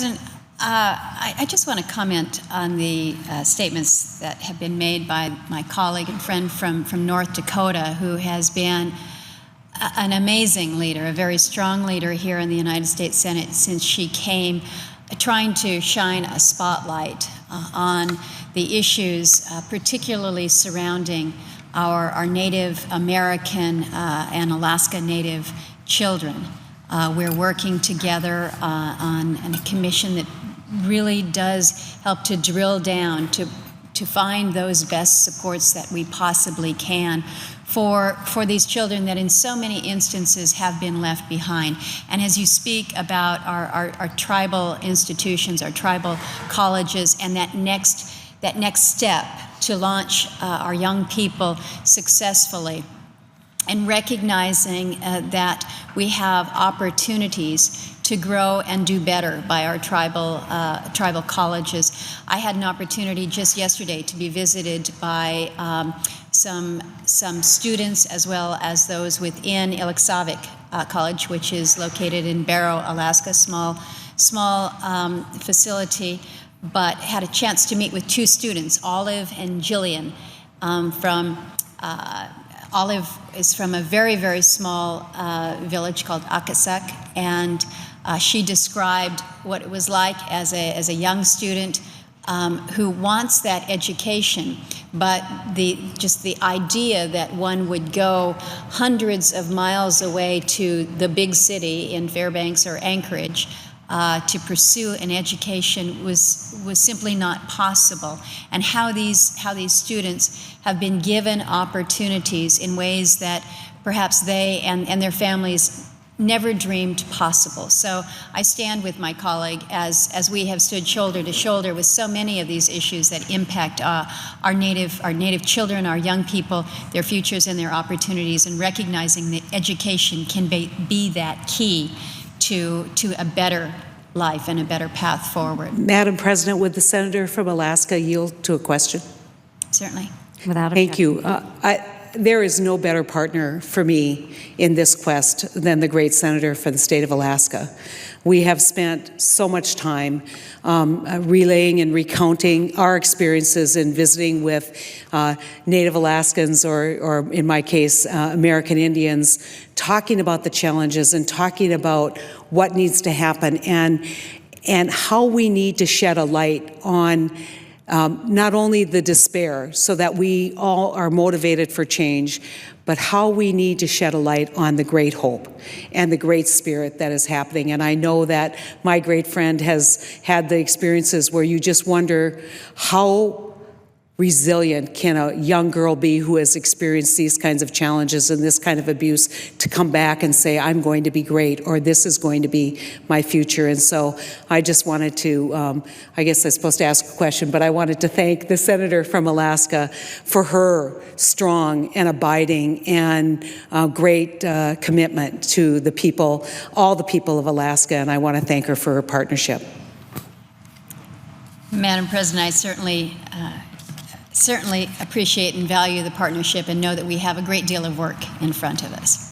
President, I just want to comment on the statements that have been made by my colleague and friend from North Dakota, who has been an amazing leader, a very strong leader here in the United States Senate since she came, trying to shine a spotlight on the issues, particularly surrounding our Native American and Alaska Native children. We're working together on a commission that really does help to drill down to find those best supports that we possibly can for these children that in so many instances have been left behind. And as you speak about our tribal institutions, our tribal colleges, and that next step to launch our young people successfully, and recognizing that we have opportunities to grow and do better by our tribal colleges. I had an opportunity just yesterday to be visited by some students as well as those within Illicksavik College, which is located in Barrow, Alaska, small facility, but had a chance to meet with two students, Olive and Jillian, Olive is from a very, very small village called Akasak, and she described what it was like as a young student who wants that education, but just the idea that one would go hundreds of miles away to the big city in Fairbanks or Anchorage to pursue an education was simply not possible, and how these students have been given opportunities in ways that perhaps they and their families never dreamed possible. So I stand with my colleague as we have stood shoulder to shoulder with so many of these issues that impact our native children, our young people, their futures and their opportunities, and recognizing that education can be that key to a better life and a better path forward. Madam President, would the senator from Alaska yield to a question? Certainly. Without Thank you. There is no better partner for me in this quest than the great senator for the state of Alaska. We have spent so much time relaying and recounting our experiences in visiting with Native Alaskans, or in my case, American Indians, talking about the challenges and talking about what needs to happen and how we need to shed a light on not only the despair so that we all are motivated for change, but how we need to shed a light on the great hope and the great spirit that is happening. And I know that my great friend has had the experiences where you just wonder how resilient can a young girl be who has experienced these kinds of challenges and this kind of abuse to come back and say, I'm going to be great, or this is going to be my future. And so I just wanted to, I guess I'm supposed to ask a question, but I wanted to thank the senator from Alaska for her strong and abiding and great commitment to the people, all the people of Alaska, and I want to thank her for her partnership. Madam President, I certainly appreciate and value the partnership and know that we have a great deal of work in front of us.